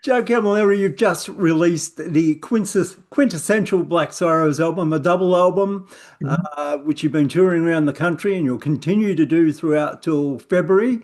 Joe Camilleri, you've just released the Quintessential Black Sorrows album, a double album, Mhm. which you've been touring around the country and you'll continue to do throughout till February.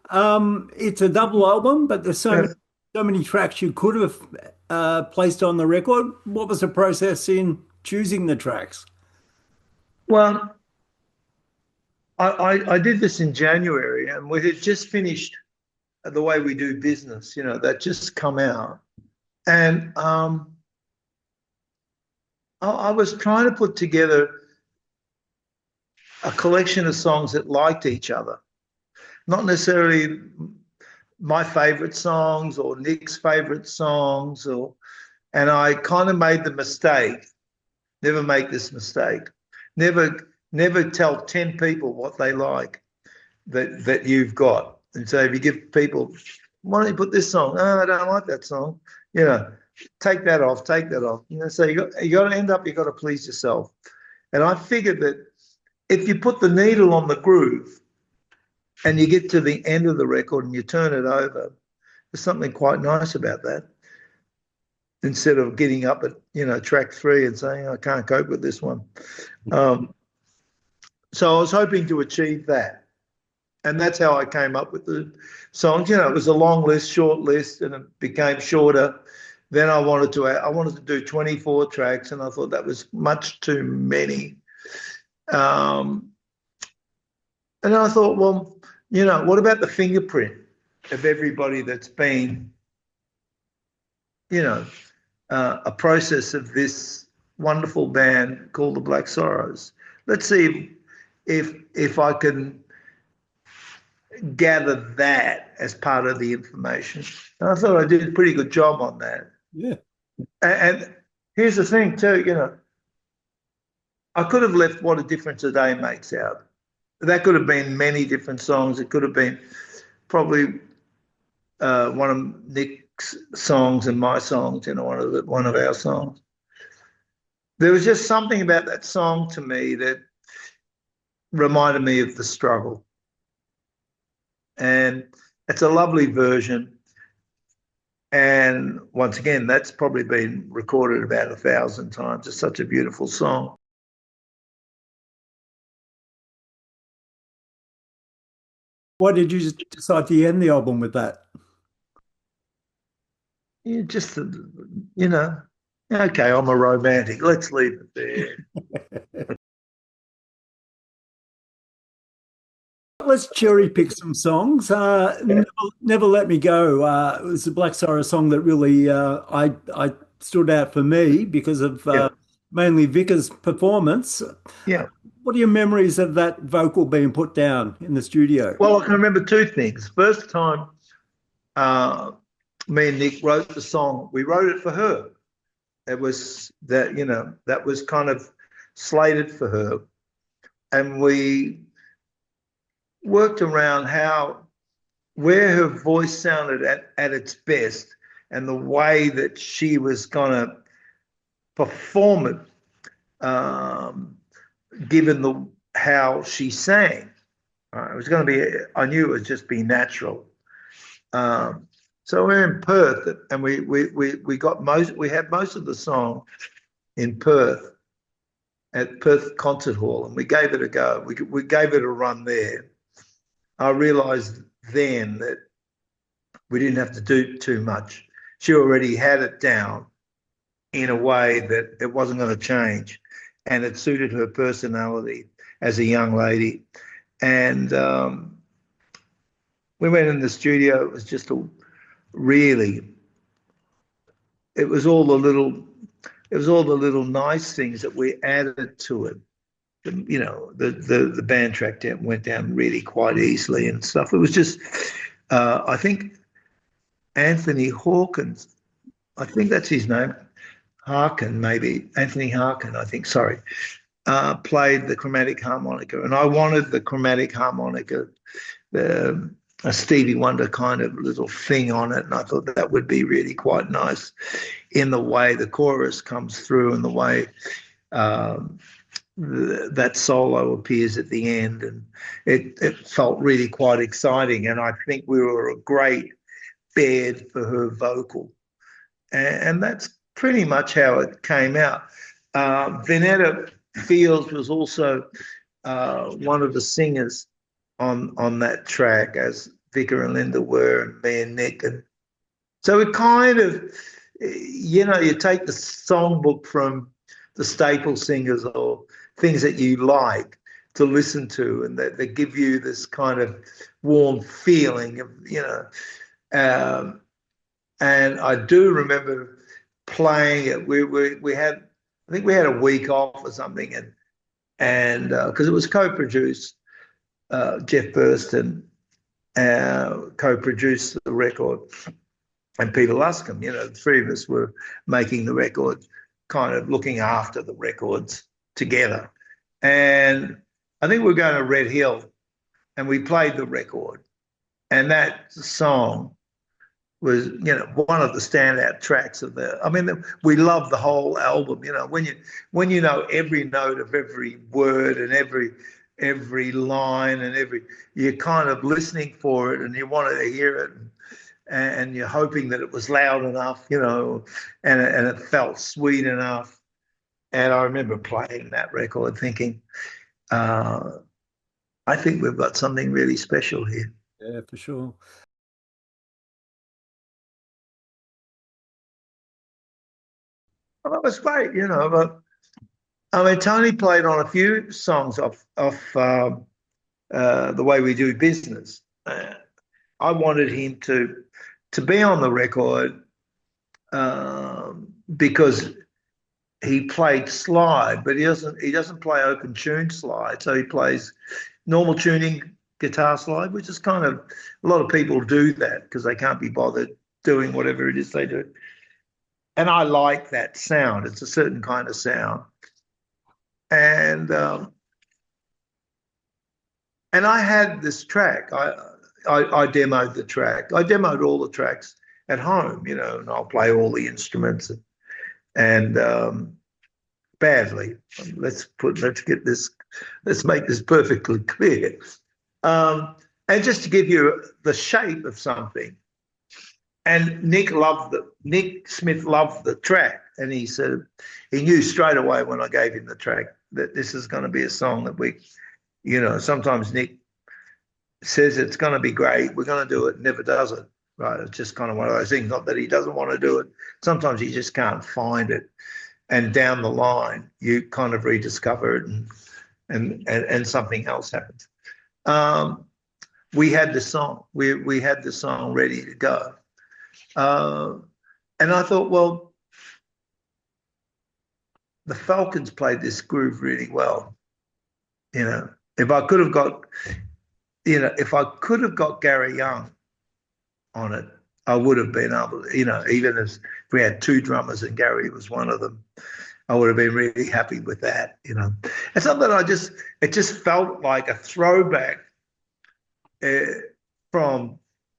It's a double album, but there's Yeah. so many tracks you could have placed on the record. What was the process in choosing the tracks? Well, I did this in January, and we had just finished the way we do business, that just come out. And I was trying to put together a collection of songs that liked each other, not necessarily my favorite songs or Nick's favorite songs, and I kind of made the mistake. Never make this mistake. Never tell 10 people what they like that you've got. And so if you give people, why don't you put this song? Oh, I don't like that song. You know, take that off, take that off. So you got to end up, you got to please yourself. And I figured that if you put the needle on the groove and you get to the end of the record and you turn it over, there's something quite nice about that. Instead of getting up at track three and saying I can't cope with this one. Um, so I was hoping to achieve that, and that's how I came up with the songs. It was a long list, short list, and it became shorter. Then I wanted to do 24 tracks, and I thought that was much too many. Um, and I thought, well, what about the fingerprint of everybody that's been, you know, a process of this wonderful band called the Black Sorrows. Let's see if I can gather that as part of the information. And I thought I did a pretty good job on that. Yeah. And here's the thing too, I could have left What a Difference a Day Makes out. That could have been many different songs. It could have been probably one of Nick's songs and my songs, one of our songs. There was just something about that song to me that reminded me of the struggle. And it's a lovely version. And once again, that's probably been recorded about 1,000 times. It's such a beautiful song. Why did you decide to end the album with that? You just, you know, okay, I'm a romantic. Let's leave it there. Let's cherry pick some songs. Never Let Me Go. It was a Black Sorrow song that really I stood out for me because of Yeah, mainly Vicker's performance. yeah. What are your memories of that vocal being put down in the studio? Well, I can remember two things. First time uh, me and Nick wrote the song, we wrote it for her. It was that, that was kind of slated for her. And we worked around where her voice sounded at its best and the way that she was going to perform it, given how she sang. It was going to be, I knew it would just be natural. Um, so we're in Perth, and we had most of the song in Perth at Perth Concert Hall, and we gave it a go. We gave it a run there. I realised then that we didn't have to do too much. She already had it down in a way that it wasn't going to change, and it suited her personality as a young lady. And we went in the studio. It was just really, it was all the little, it was all the little nice things that we added to it. The band track went down really quite easily and stuff. It was just, I think Anthony Hawkins, I think that's his name, Harkin, maybe Anthony Harkin, I think. Sorry, played the chromatic harmonica, and I wanted the chromatic harmonica, a Stevie Wonder kind of little thing on it, and I thought that would be really quite nice in the way the chorus comes through and the way that solo appears at the end, and it felt really quite exciting. And I think we were a great bed for her vocal. and that's pretty much how it came out. Venetta Fields was also one of the singers on that track, as Vicar and Linda were, and me and Nick. And so it kind of, you take the songbook from the staple singers or things that you like to listen to, and that they give you this kind of warm feeling of, and I do remember playing it. We had, I think we had a week off or something, and because it was co-produced, Jeff Burston co-produced the record, and Peter Luscombe. The three of us were making the record, kind of looking after the records together. And I think we were going to Red Hill, and we played the record, and that song was, one of the standout tracks of the. I mean, we love the whole album. When you know every note of every word and every line and you're kind of listening for it, and you wanted to hear it, and you're hoping that it was loud enough, and it felt sweet enough. And I remember playing that record, thinking, I think we've got something really special here. Yeah, for sure. Well, that was great, but I mean, Tony played on a few songs off The Way We Do Business. I wanted him to be on the record because he played slide, but he doesn't play open tune slide. So he plays normal tuning guitar slide, which is kind of, a lot of people do that because they can't be bothered doing whatever it is they do. And I like that sound. It's a certain kind of sound. And I had this track. I demoed the track. I demoed all the tracks at home, and I'll play all the instruments and badly. Let's make this perfectly clear. And just to give you the shape of something. And Nick Smith loved the track, and he said he knew straight away when I gave him the track that this is going to be a song that we, sometimes Nick says it's going to be great, we're going to do it, never does it, right? It's just kind of one of those things, not that he doesn't want to do it. Sometimes he just can't find it. And down the line, you kind of rediscover it and something else happens. We had the song. We had the song ready to go. And I thought, well, the Falcons played this groove really well. If I could have got Gary Young on it, I would have been able to, even if we had two drummers and Gary was one of them, I would have been really happy with that. It's not that it just felt like a throwback from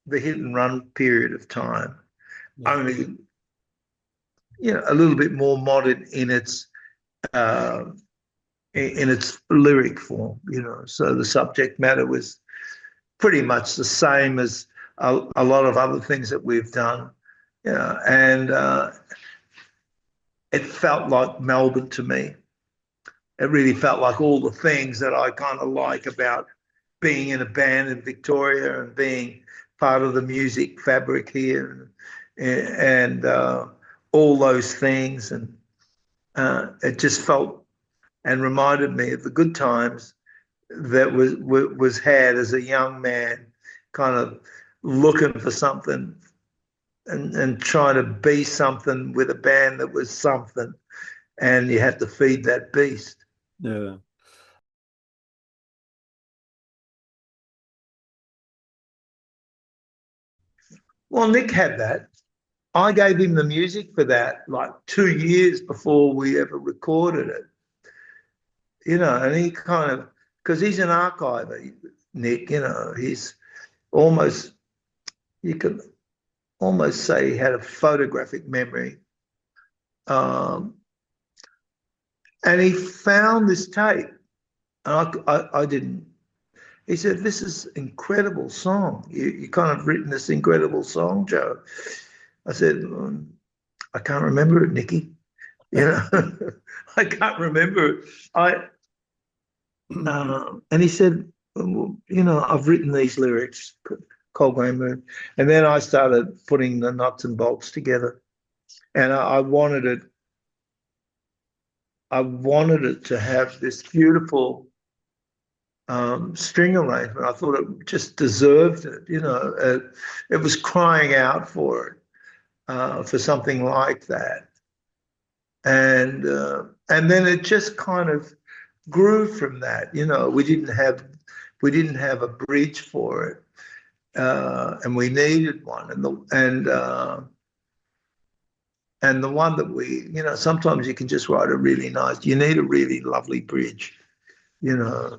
the hit and run period of time. Yeah. Only, a little bit more modern in its lyric form, So the subject matter was pretty much the same as a lot of other things that we've done, and it felt like Melbourne to me. It really felt like all the things that I kind of like about being in a band in Victoria and being part of the music fabric here, and all those things. And it just felt and reminded me of the good times that was had as a young man, kind of looking for something and trying to be something with a band that was something, and you had to feed that beast. Yeah. Well, Nick had that. I gave him the music for that like 2 years before we ever recorded it. And he kind of, because he's an archiver, Nick, he's almost, you could almost say he had a photographic memory. And he found this tape, and I didn't. He said, "This is an incredible song. You kind of written this incredible song, Joe." I said, I can't remember it, Nicky. You know, I can't remember it. And he said, well, you know, I've written these lyrics, Cold Grey Moon. And then I started putting the nuts and bolts together. And I wanted it to have this beautiful string arrangement. I thought it just deserved it. You know, it was crying out for something like that. And then it just kind of grew from that. You know, we didn't have a bridge for it, and we needed one. And the one that you know, sometimes you can just write a really nice. You need a really lovely bridge, you know.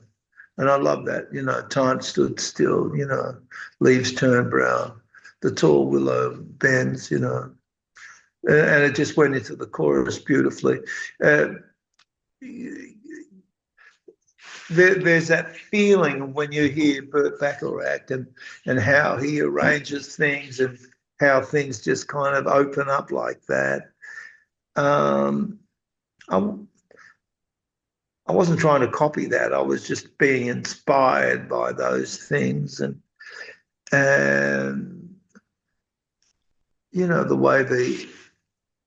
And I love that. You know, time stood still. You know, leaves turn brown. The tall willow bends. You know, and it just went into the chorus beautifully. There's that feeling when you hear Burt Bacharach and how he arranges things and how things just kind of open up like that. I wasn't trying to copy that. I was just being inspired by those things, and you know, the way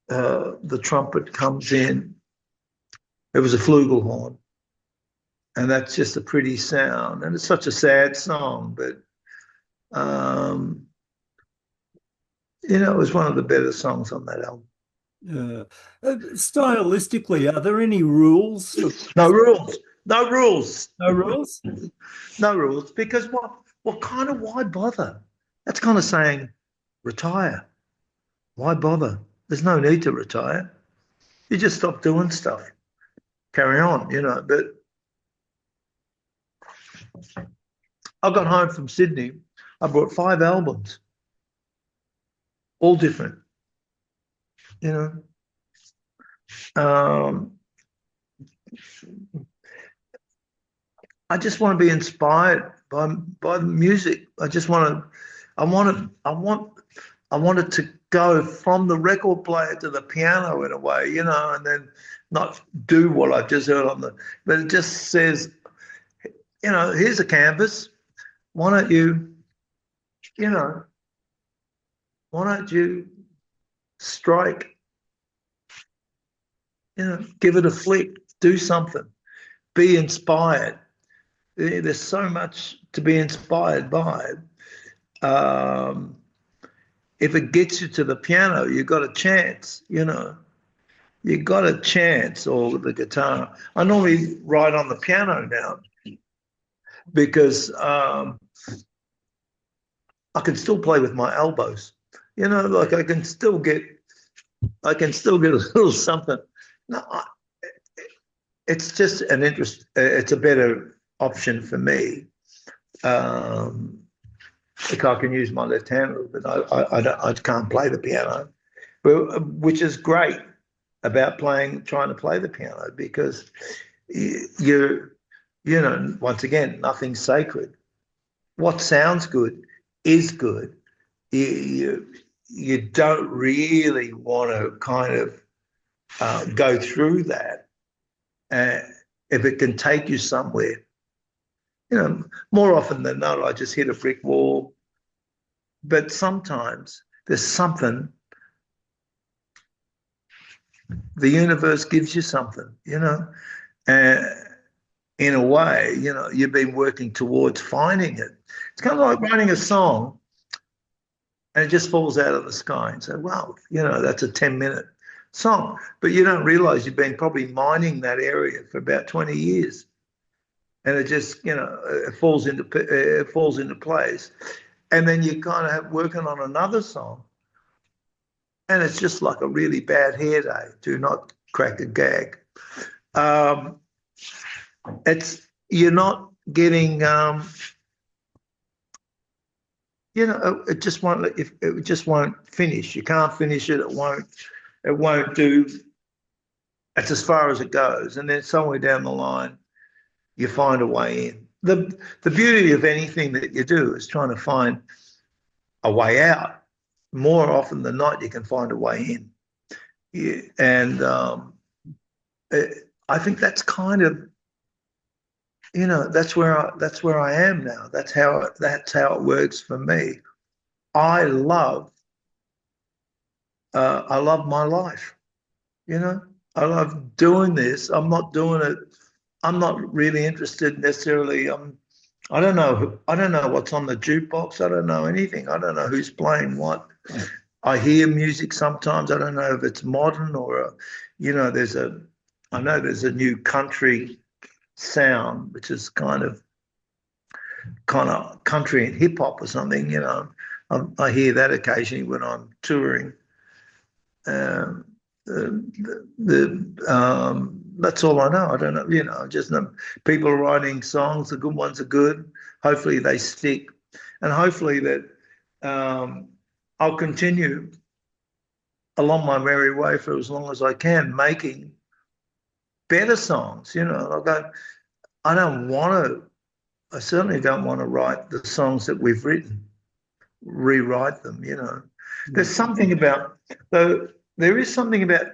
the trumpet comes in. It was a flugelhorn, and that's just a pretty sound. And it's such a sad song, but you know, it was one of the better songs on that album. Stylistically, are there any rules? No rules. No rules. No rules? No rules. Because why bother? That's kind of saying retire. Why bother? There's no need to retire. You just stop doing stuff. Carry on, you know. But I got home from Sydney. I brought 5 albums, all different, you know. I just want to be inspired by the music. I want it to go from the record player to the piano in a way, you know, and then not do what I just heard but it just says, you know, here's a canvas. Why don't you strike, you know, give it a flick, do something, be inspired. There's so much to be inspired by. If it gets you to the piano, you got a chance, you know. You got a chance, or the guitar. I normally write on the piano now because I can still play with my elbows. You know, like I can still get a little something. No, it's just an interest. It's a better option for me. If I can use my left hand a little bit, I can't play the piano, which is great about trying to play the piano, because you know, once again, nothing's sacred. What sounds good is good. You don't really want to kind of go through that. If it can take you somewhere, you know, more often than not, I just hit a brick wall. But sometimes there's something, the universe gives you something, you know, and in a way, you know, you've been working towards finding it. It's kind of like writing a song and it just falls out of the sky and say, wow, you know, that's a 10-minute song. But you don't realize you've been probably mining that area for about 20 years. And it just, you know, it falls into place. And then you kind of working on another song, and it's just like a really bad hair day. Do not crack a gag. You're not getting, you know, it just won't finish. You can't finish it. It won't do. That's as far as it goes. And then somewhere down the line, you find a way in. The beauty of anything that you do is trying to find a way out. More often than not, you can find a way in. Yeah, and I think that's kind of, that's where I am now. That's how it works for me. I love I love my life. You know, I love doing this. I'm not doing it. I'm not really interested necessarily. I don't know. I don't know what's on the jukebox. I don't know anything. I don't know who's playing what. I hear music sometimes. I don't know if it's modern or, I know there's a new country sound, which is kind of country and hip hop or something. I hear that occasionally when I'm touring. Um, that's all I know. I don't know. I just know people are writing songs. The good ones are good. Hopefully they stick, and hopefully that um, I'll continue along my merry way for as long as I can, making better songs. I don't want to. I certainly don't want to write the songs that we've written, rewrite them. There's something about though. There is something about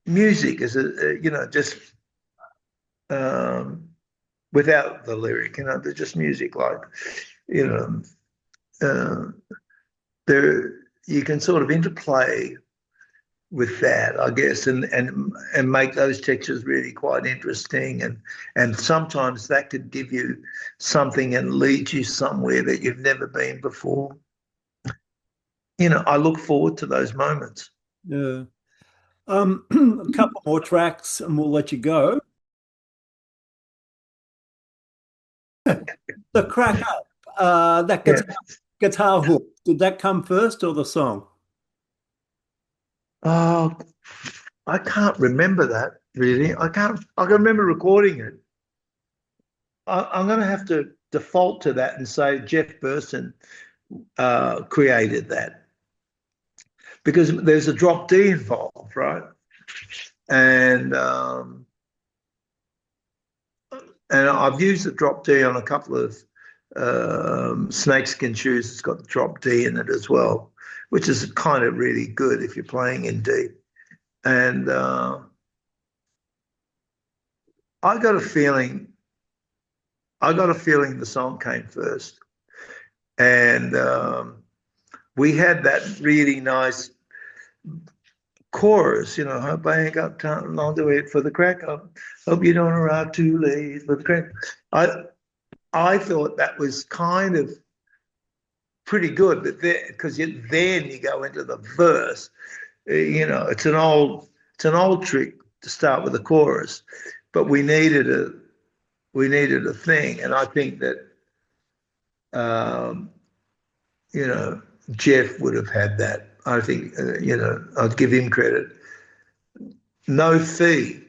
music as just um, without the lyric. They're just music. Like you know, uh, there you can sort of interplay with that, I guess, and make those textures really quite interesting. And sometimes that could give you something and lead you somewhere that you've never been before. I look forward to those moments. Yeah. A couple more tracks and we'll let you go. The Crack Up, that Yeah. guitar hook, did that come first or the song? Oh, I can't remember that really. I can't. I can remember recording it. I'm going to have to default to that and say Jeff Burson created that because there's a drop D involved, right? And I've used the drop D on a couple of snakeskin shoes. It's got the drop D in it as well, which is kind of really good if you're playing in D. And I got a feeling, the song came first, and we had that really nice chorus, hope I ain't got time long to wait for the crack up. Hope you don't arrive too late for the crack. I thought that was kind of pretty good, but because then you go into the verse. It's an old trick to start with the chorus, but we needed a thing, and I think that um, Jeff would have had that. I think I'd give him credit. No fee.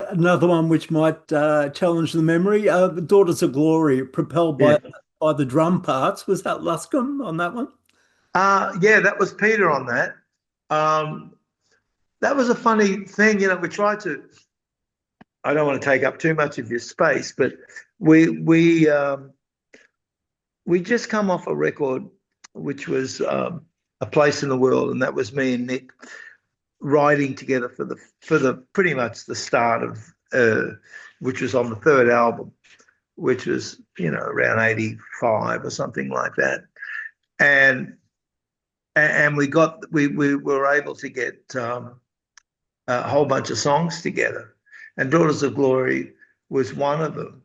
Another one which might challenge the memory, the Daughters of Glory, propelled Yeah. by the drum parts. Was that Luscombe on that one? Yeah, that was Peter on that. Um, that was a funny thing. We tried to. I don't want to take up too much of your space, but we just come off a record, which was A Place in the World, and that was me and Nick writing together for the pretty much the start of which was on the third album, which was around 85 or something like that, and we were able to get a whole bunch of songs together, and Daughters of Glory was one of them.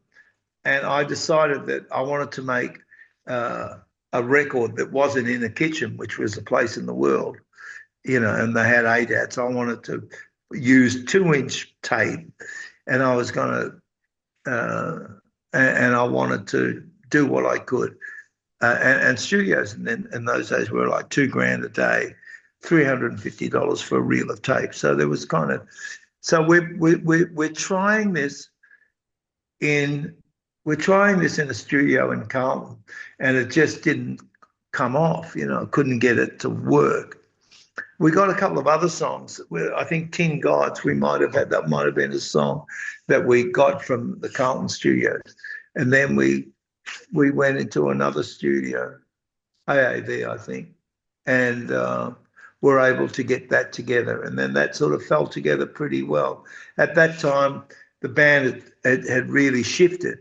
And I decided that I wanted to make a record that wasn't in a kitchen, which was A Place in the World, and they had ADATs. I wanted to use 2-inch tape, and I was going to, and I wanted to do what I could. And studios in those days were like $2,000 a day, $350 for a reel of tape. So there was so we're trying this in a studio in Carlton, and it just didn't come off. Couldn't get it to work. We got a couple of other songs. I think Tin Gods, that might have been a song that we got from the Carlton studios. And then we we went into another studio, AAV, I think, and were able to get that together. And then that sort of fell together pretty well. At that time, the band had really shifted.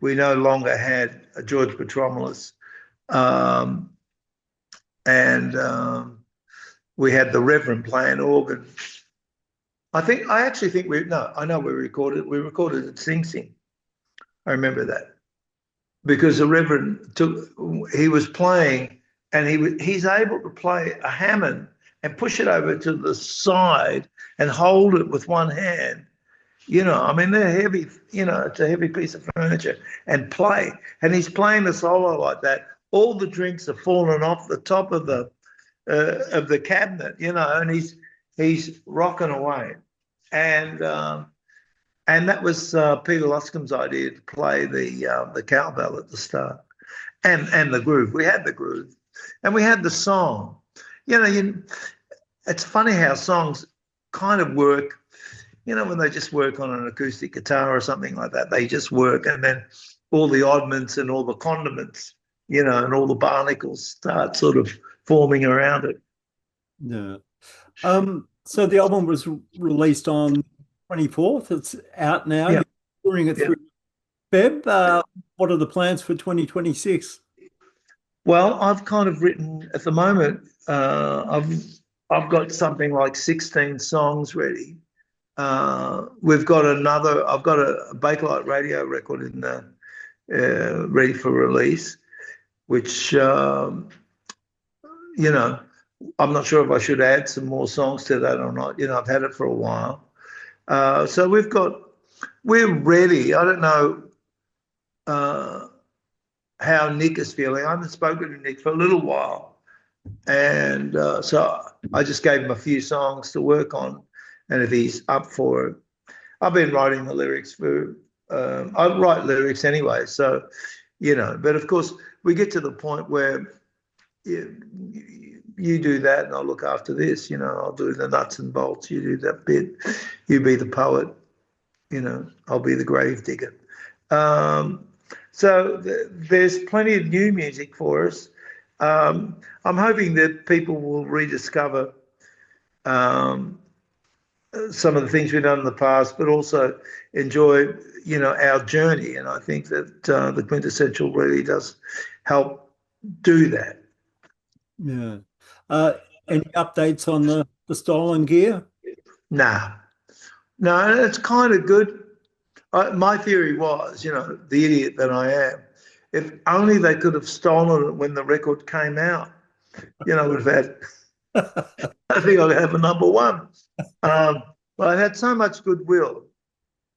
We no longer had a George Petromoulos, um, and we had the Reverend playing organ. I actually think I know we recorded at Sing Sing. I remember that because the Reverend he was playing, and he's able to play a Hammond and push it over to the side and hold it with one hand. I mean, they're heavy, it's a heavy piece of furniture, and play. And he's playing the solo like that. All the drinks are falling off the top of the cabinet, and he's rocking away. And that was Peter Luscombe's idea to play the cowbell at the start, and the groove. We had the groove, and we had the song. It's funny how songs kind of work. When they just work on an acoustic guitar or something like that, they just work, and then all the oddments and all the condiments, and all the barnacles start sort of forming around it. Yeah. So the album was released on 24th. It's out now. Yeah. You're touring it through Feb. What are the plans for 2026? Well, I've kind of written at the moment. I've got something like 16 songs ready. I've got a Bakelite radio record in ready for release, which I'm not sure if I should add some more songs to that or not. I've had it for a while. So we're ready. I don't know how Nick is feeling. I haven't spoken to Nick for a little while. And so I just gave him a few songs to work on. And if he's up for it, I've been writing the lyrics I write lyrics anyway. So, but of course we get to the point where you do that and I'll look after this, I'll do the nuts and bolts. You do that bit, you be the poet, I'll be the grave digger. So there's plenty of new music for us. I'm hoping that people will rediscover some of the things we've done in the past, but also enjoy, our journey. And I think that the Quintessential really does help do that. Yeah. Any updates on the stolen gear? No, it's kind of good. My theory was, the idiot that I am, if only they could have stolen it when the record came out, would have had, I think I'd have a number one. But I had so much goodwill.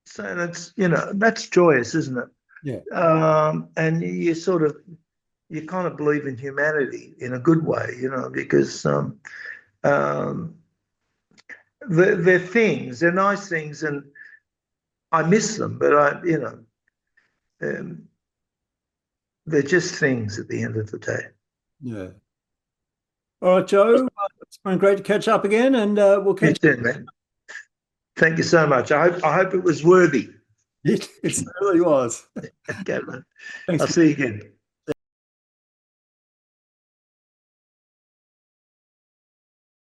So that's, that's joyous, isn't it? Yeah. And you kind of believe in humanity in a good way, because they're things, they're nice things, and I miss them, but they're just things at the end of the day. Yeah. All right, Joe. It's been great to catch up again, and we'll catch you. Man. Thank you so much. I hope it was worthy. It certainly was. Okay, man. Thanks. I'll see you again.